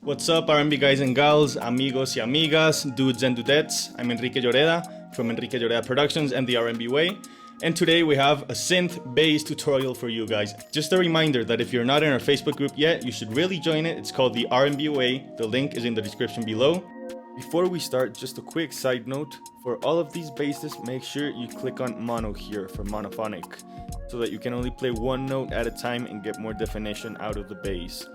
What's up, R&B guys and gals, amigos y amigas, dudes and dudettes? I'm Enrique Lloreda from Enrique Lloreda Productions and the R&B Way. And today we have a synth bass tutorial for you guys. Just a reminder that if you're not in our Facebook group yet, you should really join it. It's called the R&B Way. The link is in the description below. Before we start, just a quick side note. For all of these basses, make sure you click on mono here for monophonic, so that you can only play one note at a time and get more definition out of the bass.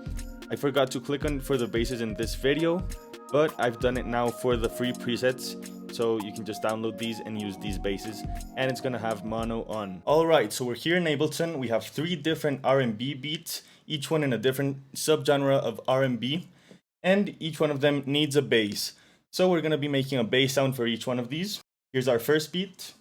I forgot to click on for the basses in this video, but I've done it now for the free presets, so you can just download these and use these basses, and it's gonna have mono on. Alright, so we're here in Ableton. We have 3 different R&B beats, each one in a different subgenre of R&B, and each one of them needs a bass. So we're gonna be making a bass sound for each one of these. Here's our first beat.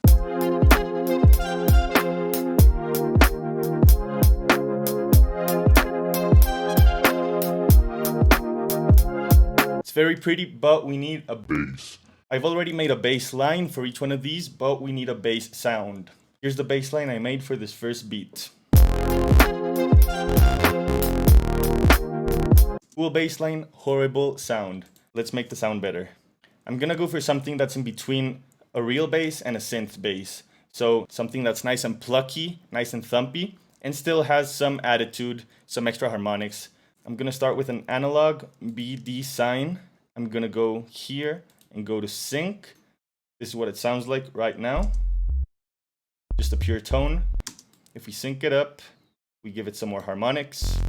It's very pretty, but we need a bass. I've already made a bass line for each one of these, but we need a bass sound. Here's the bass line I made for this first beat. Cool bass line, horrible sound. Let's make the sound better. I'm gonna go for something that's in between a real bass and a synth bass. So something that's nice and plucky, nice and thumpy, and still has some attitude, some extra harmonics. I'm gonna start with an analog BD sign. I'm gonna go here and go to sync. This is what it sounds like right now. Just a pure tone. If we sync it up, we give it some more harmonics.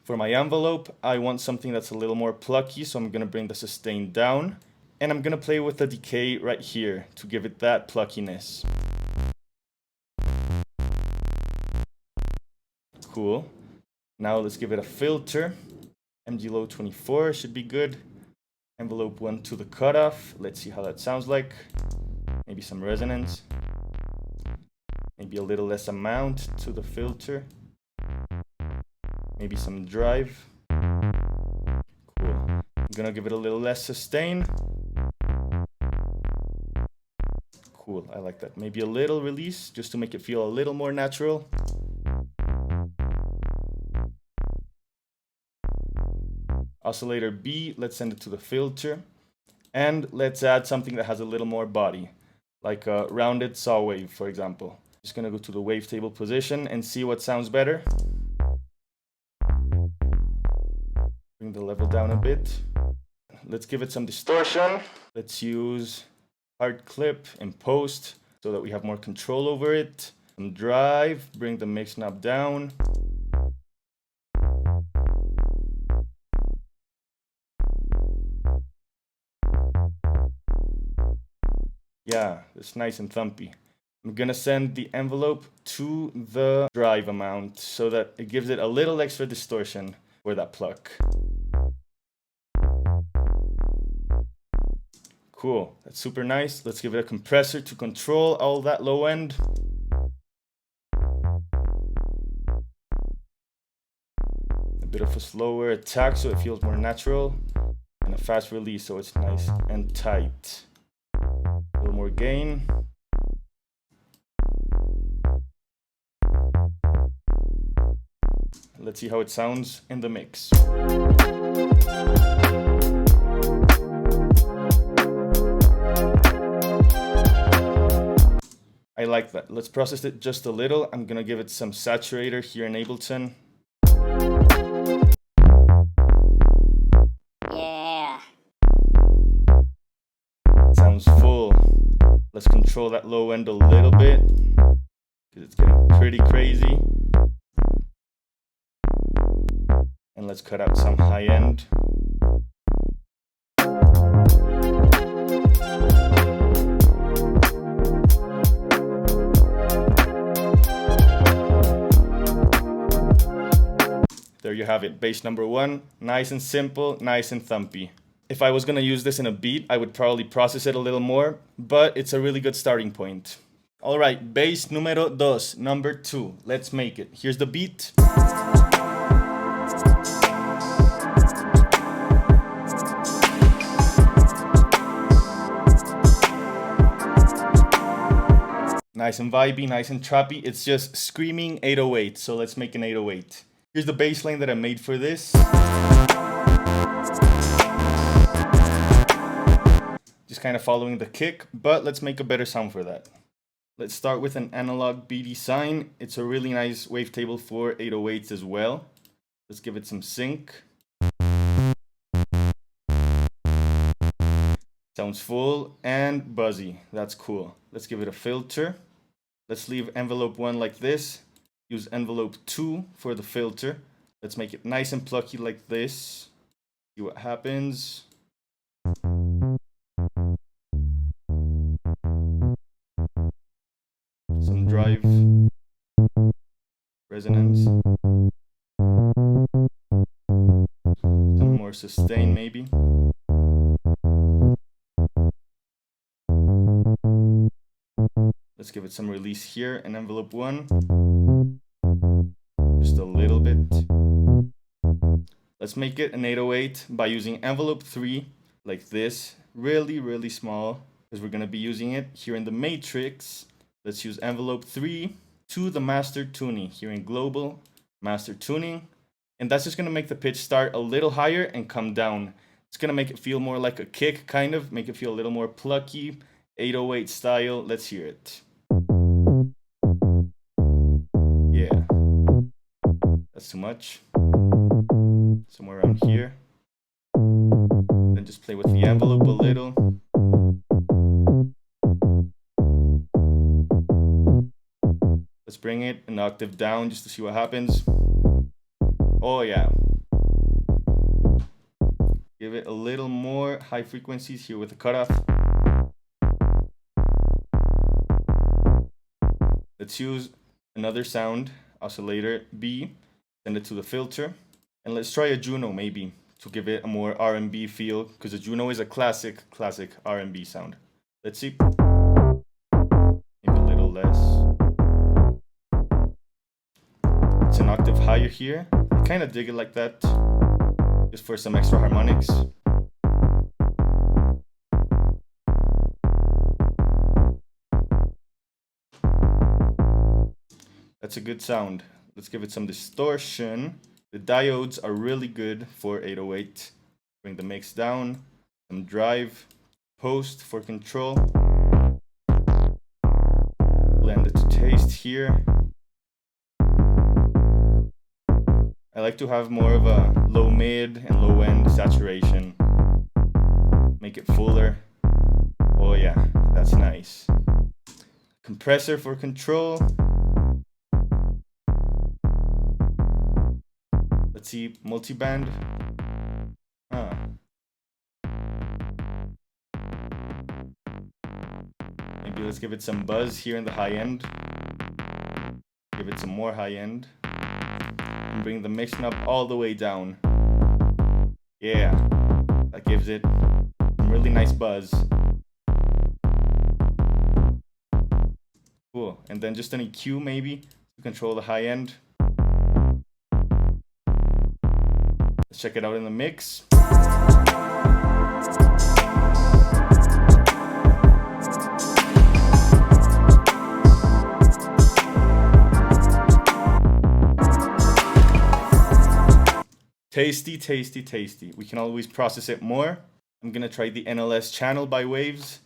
For my envelope, I want something that's a little more plucky, so I'm gonna bring the sustain down. And I'm gonna play with the decay right here to give it that pluckiness. Cool. Now let's give it a filter. MG low 24 should be good. Envelope 1 to the cutoff. Let's see how that sounds like. Maybe some resonance. Maybe a little less amount to the filter. Maybe some drive. Cool. I'm gonna give it a little less sustain. Cool, I like that. Maybe a little release just to make it feel a little more natural. Oscillator B, let's send it to the filter. And let's add something that has a little more body, like a rounded saw wave, for example. Just gonna go to the wavetable position and see what sounds better. Bring the level down a bit. Let's give it some distortion. Let's use hard clip and post so that we have more control over it. Some drive, bring the mix knob down. Yeah, it's nice and thumpy. I'm gonna send the envelope to the drive amount so that it gives it a little extra distortion for that pluck. Cool, that's super nice. Let's give it a compressor to control all that low end. A bit of a slower attack so it feels more natural. And a fast release so it's nice and tight. A little more gain. Let's see how it sounds in the mix. I like that. Let's process it just a little. I'm gonna give it some saturator here in Ableton. Yeah. Sounds full. Let's control that low end a little bit, because it's getting pretty crazy. And let's cut out some high end. There you have it, bass number 1, nice and simple, nice and thumpy. If I was gonna use this in a beat, I would probably process it a little more, but it's a really good starting point. Alright, bass numero 2, number 2, let's make it. Here's the beat. Nice and vibey, nice and trappy. It's just screaming 808, so let's make an 808. Here's the bass line that I made for this. Just kind of following the kick, but let's make a better sound for that. Let's start with an analog BD sine. It's a really nice wavetable for 808s as well. Let's give it some sync. Sounds full and buzzy. That's cool. Let's give it a filter. Let's leave envelope 1 like this. Use envelope 2 for the filter. Let's make it nice and plucky like this. See what happens. Some drive, resonance, some more sustain maybe. Let's give it some release here in envelope 1, just a little bit. Let's make it an 808 by using envelope 3 like this, really small, because we're going to be using it here in the matrix. Let's use envelope 3 to the master tuning here in global master tuning. And that's just going to make the pitch start a little higher and come down. It's going to make it feel more like a kick, kind of make it feel a little more plucky, 808 style. Let's hear it. Yeah, that's too much. Somewhere around here. Then just play with the envelope a little. Let's bring it an octave down just to see what happens. Oh yeah. Give it a little more high frequencies here with the cutoff. Let's use another sound, oscillator B, send it to the filter. And let's try a Juno maybe to give it a more R&B feel, because a Juno is a classic R&B sound. Let's see. Maybe a little less. It's an octave higher here. I kind of dig it like that, just for some extra harmonics. That's a good sound. Let's give it some distortion. The diodes are really good for 808. Bring the mix down, some drive, post for control. Blend it to taste here. I like to have more of a low mid and low end saturation. Make it fuller. Oh yeah, that's nice. Compressor for control. Let's see, multiband. Maybe let's give it some buzz here in the high end. Give it some more high end. And bring the mix knob all the way down. Yeah, that gives it some really nice buzz. Cool, and then just an EQ maybe to control the high end. Let's check it out in the mix. Tasty, tasty, tasty. We can always process it more. I'm gonna try the NLS channel by Waves.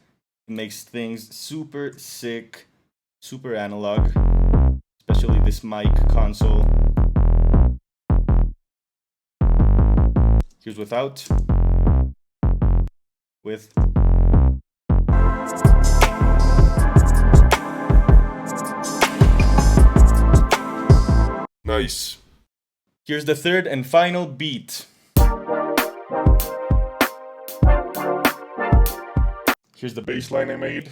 It makes things super sick, super analog, especially this mic console. Here's without, with. Nice. Here's the third and final beat. Here's the bass line I made.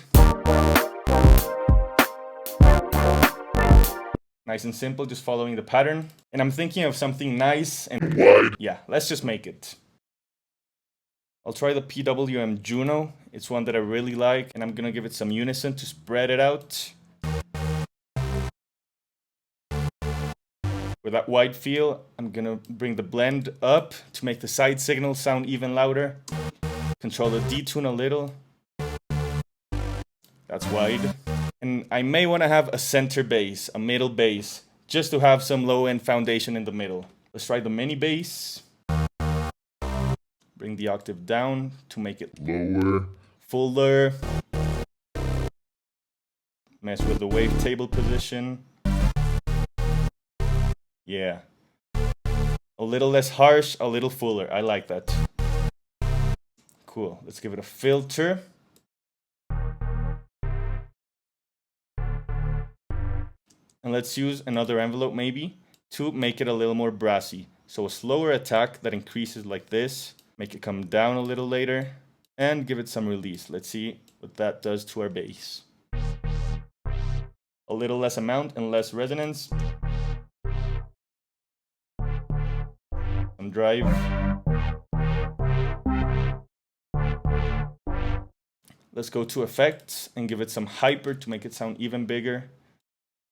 Nice and simple, just following the pattern. And I'm thinking of something nice and wide. Yeah, let's just make it. I'll try the PWM Juno. It's one that I really like, and I'm gonna give it some unison to spread it out. With that wide feel, I'm gonna bring the blend up to make the side signal sound even louder. Control the detune a little. That's wide. And I may want to have a center bass, a middle bass, just to have some low-end foundation in the middle. Let's try the mini bass. Bring the octave down to make it lower, fuller. Mess with the wavetable position. Yeah. A little less harsh, a little fuller. I like that. Cool. Let's give it a filter. And let's use another envelope maybe to make it a little more brassy. So a slower attack that increases like this. Make it come down a little later. And give it some release. Let's see what that does to our bass. A little less amount and less resonance. Some drive. Let's go to effects and give it some hyper to make it sound even bigger.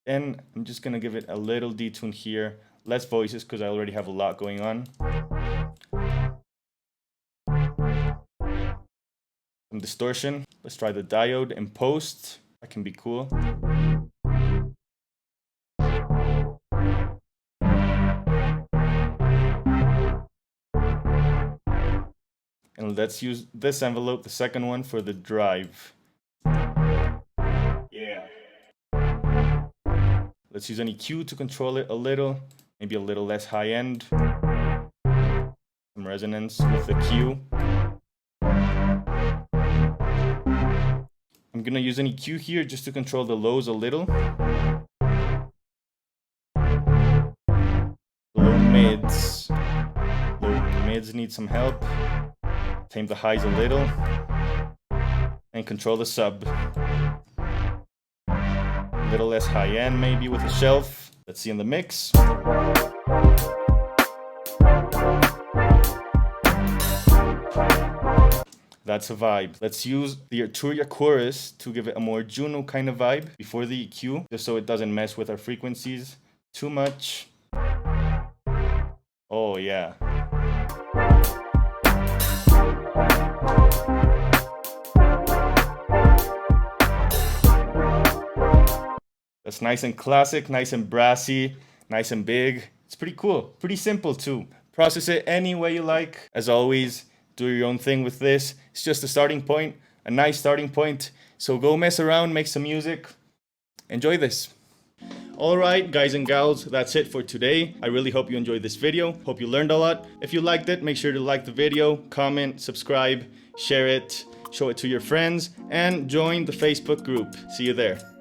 And I'm just gonna give it a little detune here. Less voices because I already have a lot going on. Some distortion. Let's try the diode in post. That can be cool. And let's use this envelope, the second one, for the drive. Yeah. Let's use an EQ to control it a little. Maybe a little less high end. Some resonance with the Q. I'm gonna use an EQ here just to control the lows a little. Low mids. Low mids need some help. Tame the highs a little. And control the sub. A little less high end maybe with a shelf. Let's see in the mix. That's a vibe. Let's use the Arturia chorus to give it a more Juno kind of vibe before the EQ, just so it doesn't mess with our frequencies too much. Oh yeah. That's nice and classic, nice and brassy, nice and big. It's pretty cool, pretty simple too. Process it any way you like. As always, do your own thing with this. It's just a starting point, a nice starting point. So go mess around, make some music. Enjoy this. Alright guys and gals, that's it for today. I really hope you enjoyed this video. Hope you learned a lot. If you liked it, make sure to like the video, comment, subscribe, share it, show it to your friends, and join the Facebook group. See you there.